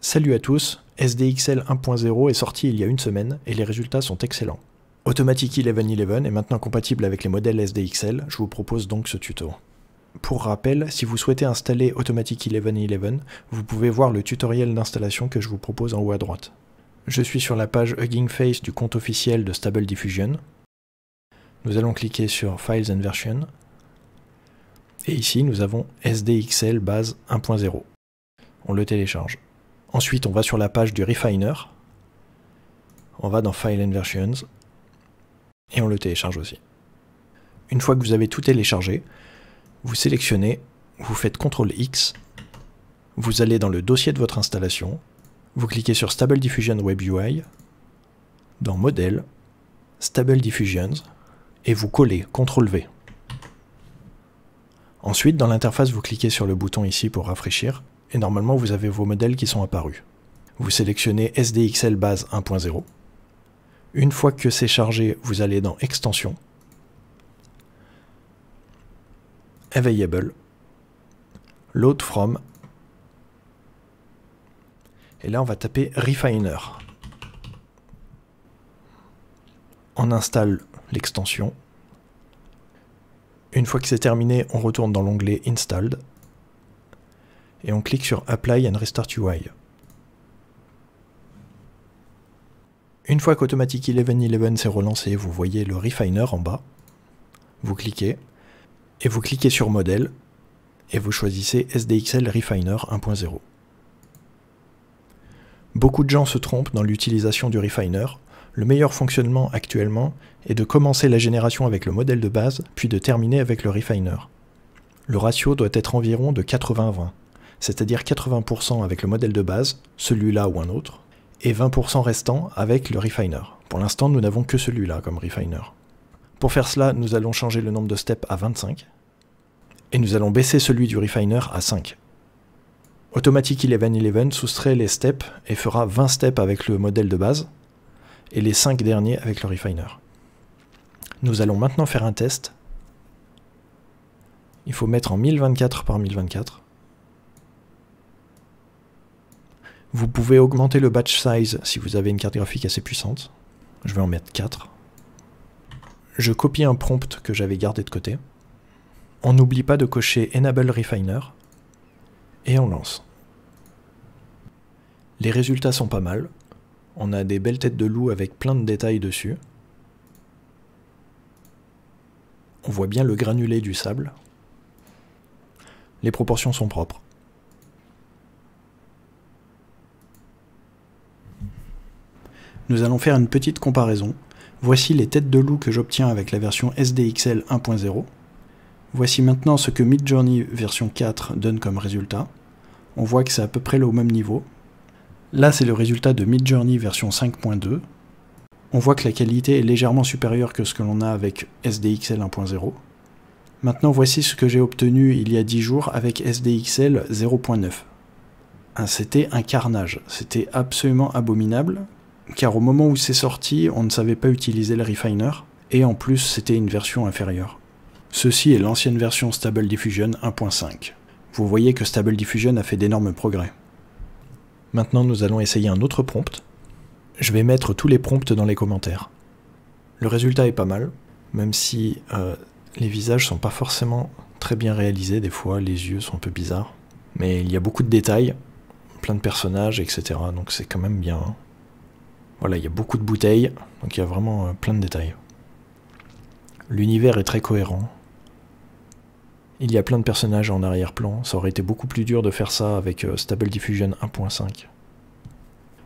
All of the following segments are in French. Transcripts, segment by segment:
Salut à tous, SDXL 1.0 est sorti il y a une semaine et les résultats sont excellents. Automatic 1111 est maintenant compatible avec les modèles SDXL, je vous propose donc ce tuto. Pour rappel, si vous souhaitez installer Automatic 1111, vous pouvez voir le tutoriel d'installation que je vous propose en haut à droite. Je suis sur la page Hugging Face du compte officiel de Stable Diffusion. Nous allons cliquer sur Files and Version. Et ici, nous avons SDXL base 1.0. On le télécharge. Ensuite, on va sur la page du Refiner. On va dans File and Versions. Et on le télécharge aussi. Une fois que vous avez tout téléchargé, vous sélectionnez, vous faites CTRL-X, vous allez dans le dossier de votre installation, vous cliquez sur Stable Diffusion Web UI, dans Modèle, Stable Diffusions, et vous collez CTRL-V. Ensuite, dans l'interface, vous cliquez sur le bouton ici pour rafraîchir, et normalement vous avez vos modèles qui sont apparus. Vous sélectionnez SDXL base 1.0. Une fois que c'est chargé, vous allez dans Extensions, Available, Load From, et là on va taper Refiner. On installe l'extension. Une fois que c'est terminé, on retourne dans l'onglet Installed, et on clique sur Apply and Restart UI. Une fois qu'Automatic 1111 s'est relancé, vous voyez le Refiner en bas. Vous cliquez, et vous cliquez sur Modèle, et vous choisissez SDXL Refiner 1.0. Beaucoup de gens se trompent dans l'utilisation du Refiner. Le meilleur fonctionnement actuellement est de commencer la génération avec le modèle de base, puis de terminer avec le Refiner. Le ratio doit être environ de 80-20. C'est-à-dire 80% avec le modèle de base, celui-là ou un autre, et 20% restant avec le Refiner. Pour l'instant, nous n'avons que celui-là comme Refiner. Pour faire cela, nous allons changer le nombre de steps à 25, et nous allons baisser celui du Refiner à 5. Automatic 1111 soustrait les steps et fera 20 steps avec le modèle de base, et les 5 derniers avec le Refiner. Nous allons maintenant faire un test. Il faut mettre en 1024 par 1024. Vous pouvez augmenter le batch size si vous avez une carte graphique assez puissante. Je vais en mettre 4. Je copie un prompt que j'avais gardé de côté. On n'oublie pas de cocher Enable Refiner. Et on lance. Les résultats sont pas mal. On a des belles têtes de loup avec plein de détails dessus. On voit bien le granulé du sable. Les proportions sont propres. Nous allons faire une petite comparaison. Voici les têtes de loup que j'obtiens avec la version SDXL 1.0. Voici maintenant ce que Midjourney version 4 donne comme résultat. On voit que c'est à peu près au même niveau. Là, c'est le résultat de Midjourney version 5.2. On voit que la qualité est légèrement supérieure que ce que l'on a avec SDXL 1.0. Maintenant, voici ce que j'ai obtenu il y a 10 jours avec SDXL 0.9. C'était un carnage, c'était absolument abominable. Car au moment où c'est sorti, on ne savait pas utiliser le Refiner, et en plus c'était une version inférieure. Ceci est l'ancienne version Stable Diffusion 1.5. Vous voyez que Stable Diffusion a fait d'énormes progrès. Maintenant nous allons essayer un autre prompt. Je vais mettre tous les prompts dans les commentaires. Le résultat est pas mal, même si les visages sont pas forcément très bien réalisés, des fois les yeux sont un peu bizarres. Mais il y a beaucoup de détails, plein de personnages, etc. Donc c'est quand même bien. Voilà, il y a beaucoup de bouteilles, donc il y a vraiment plein de détails. L'univers est très cohérent. Il y a plein de personnages en arrière-plan, ça aurait été beaucoup plus dur de faire ça avec Stable Diffusion 1.5.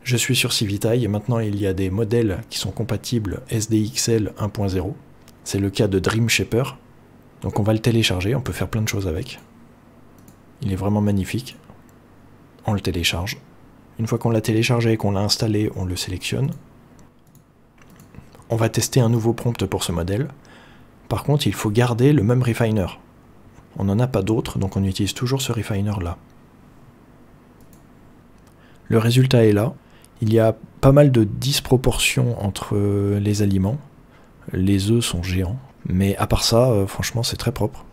Je suis sur Civitaille et maintenant il y a des modèles qui sont compatibles SDXL 1.0. C'est le cas de Dream Shaper. Donc on va le télécharger, on peut faire plein de choses avec. Il est vraiment magnifique. On le télécharge. Une fois qu'on l'a téléchargé et qu'on l'a installé, on le sélectionne. On va tester un nouveau prompt pour ce modèle. Par contre, il faut garder le même Refiner. On n'en a pas d'autre, donc on utilise toujours ce Refiner là. Le résultat est là. Il y a pas mal de disproportions entre les aliments. Les œufs sont géants. Mais à part ça, franchement, c'est très propre.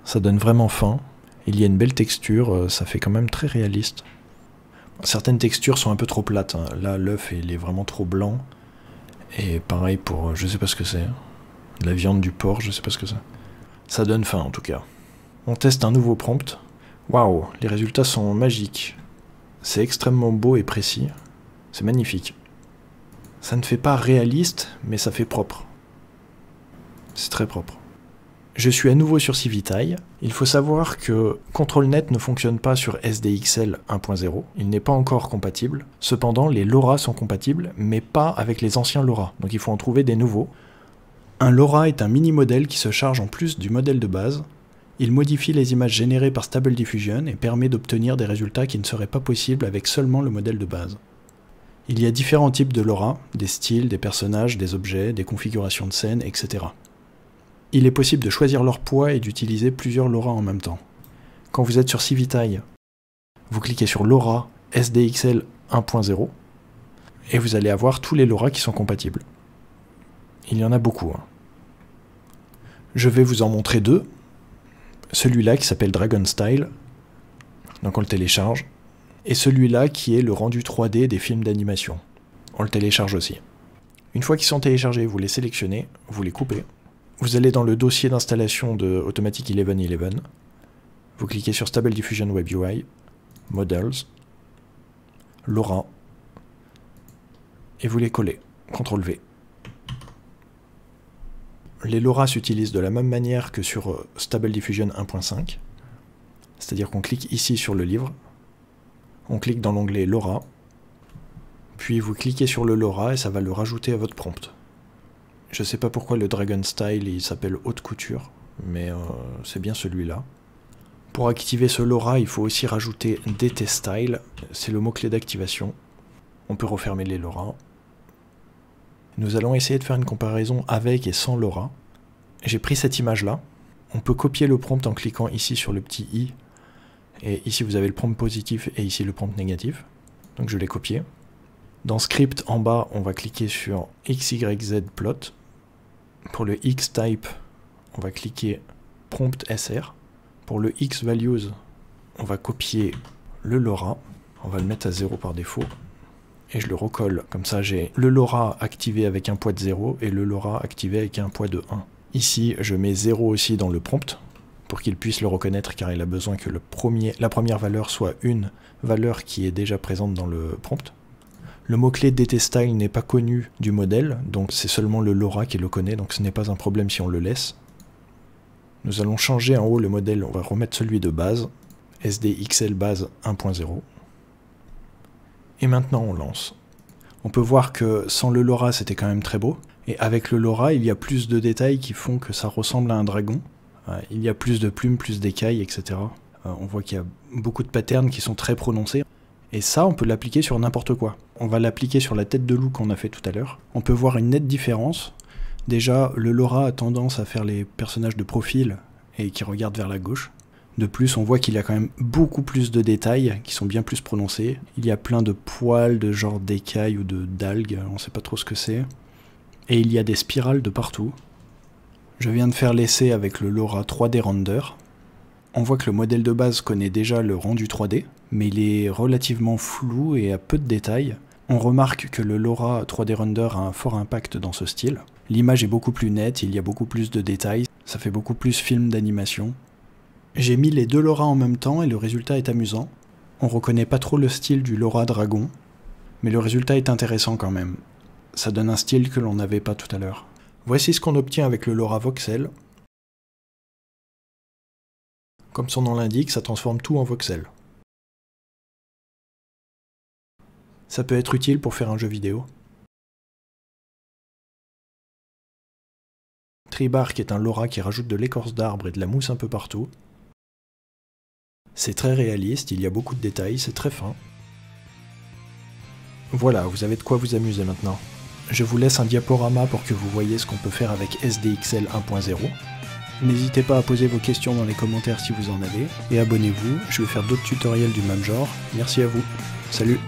Ça donne vraiment faim. Il y a une belle texture, ça fait quand même très réaliste. Certaines textures sont un peu trop plates, hein. Là, l'œuf, il est vraiment trop blanc. Et pareil pour, je sais pas ce que c'est. De la viande du porc, je sais pas ce que c'est. Ça donne faim, en tout cas. On teste un nouveau prompt. Waouh, les résultats sont magiques. C'est extrêmement beau et précis. C'est magnifique. Ça ne fait pas réaliste, mais ça fait propre. C'est très propre. Je suis à nouveau sur Civitaille. Il faut savoir que ControlNet ne fonctionne pas sur SDXL 1.0. Il n'est pas encore compatible. Cependant, les LoRa sont compatibles, mais pas avec les anciens LoRa. Donc il faut en trouver des nouveaux. Un LoRa est un mini-modèle qui se charge en plus du modèle de base. Il modifie les images générées par Stable Diffusion et permet d'obtenir des résultats qui ne seraient pas possibles avec seulement le modèle de base. Il y a différents types de LoRa, des styles, des personnages, des objets, des configurations de scène, etc. Il est possible de choisir leur poids et d'utiliser plusieurs LoRa en même temps. Quand vous êtes sur Civitaille, vous cliquez sur LoRa SDXL 1.0 et vous allez avoir tous les LoRa qui sont compatibles. Il y en a beaucoup. Hein. Je vais vous en montrer deux. Celui-là qui s'appelle Dragon Style, donc on le télécharge, et celui-là qui est le rendu 3D des films d'animation. On le télécharge aussi. Une fois qu'ils sont téléchargés, vous les sélectionnez, vous les coupez. Vous allez dans le dossier d'installation de Automatic 1111. Vous cliquez sur Stable Diffusion Web UI, Models, LoRa, et vous les collez. CTRL-V. Les LoRa s'utilisent de la même manière que sur Stable Diffusion 1.5. C'est-à-dire qu'on clique ici sur le livre, on clique dans l'onglet LoRa, puis vous cliquez sur le LoRa et ça va le rajouter à votre prompt. Je sais pas pourquoi le Dragon Style il s'appelle haute couture, mais c'est bien celui-là. Pour activer ce LoRa, il faut aussi rajouter DT Style, c'est le mot-clé d'activation. On peut refermer les LoRa. Nous allons essayer de faire une comparaison avec et sans LoRa. J'ai pris cette image-là. On peut copier le prompt en cliquant ici sur le petit i. Et ici vous avez le prompt positif et ici le prompt négatif. Donc je l'ai copié. Dans Script, en bas, on va cliquer sur XYZ plot. Pour le X-type, on va cliquer prompt SR. Pour le X-values, on va copier le LoRa. On va le mettre à 0 par défaut. Et je le recolle. Comme ça, j'ai le LoRa activé avec un poids de 0 et le LoRa activé avec un poids de 1. Ici, je mets 0 aussi dans le prompt pour qu'il puisse le reconnaître car il a besoin que la première valeur soit une valeur qui est déjà présente dans le prompt. Le mot-clé DTStyle n'est pas connu du modèle, donc c'est seulement le LoRa qui le connaît, donc ce n'est pas un problème si on le laisse. Nous allons changer en haut le modèle, on va remettre celui de base, SDXL base 1.0. Et maintenant on lance. On peut voir que sans le LoRa c'était quand même très beau, et avec le LoRa il y a plus de détails qui font que ça ressemble à un dragon. Il y a plus de plumes, plus d'écailles, etc. On voit qu'il y a beaucoup de patterns qui sont très prononcés. Et ça, on peut l'appliquer sur n'importe quoi. On va l'appliquer sur la tête de loup qu'on a fait tout à l'heure. On peut voir une nette différence. Déjà, le LoRa a tendance à faire les personnages de profil et qui regardent vers la gauche. De plus, on voit qu'il y a quand même beaucoup plus de détails qui sont bien plus prononcés. Il y a plein de poils de genre d'écailles ou d'algues, on ne sait pas trop ce que c'est. Et il y a des spirales de partout. Je viens de faire l'essai avec le LoRa 3D Render. On voit que le modèle de base connaît déjà le rendu 3D, mais il est relativement flou et a peu de détails. On remarque que le LoRa 3D Render a un fort impact dans ce style. L'image est beaucoup plus nette, il y a beaucoup plus de détails, ça fait beaucoup plus film d'animation. J'ai mis les deux LoRa en même temps et le résultat est amusant. On reconnaît pas trop le style du LoRa Dragon, mais le résultat est intéressant quand même. Ça donne un style que l'on n'avait pas tout à l'heure. Voici ce qu'on obtient avec le LoRa Voxel. Comme son nom l'indique, ça transforme tout en voxel. Ça peut être utile pour faire un jeu vidéo. Treebark est un LoRa qui rajoute de l'écorce d'arbre et de la mousse un peu partout. C'est très réaliste, il y a beaucoup de détails, c'est très fin. Voilà, vous avez de quoi vous amuser maintenant. Je vous laisse un diaporama pour que vous voyez ce qu'on peut faire avec SDXL 1.0. N'hésitez pas à poser vos questions dans les commentaires si vous en avez, et abonnez-vous, je vais faire d'autres tutoriels du même genre. Merci à vous, salut!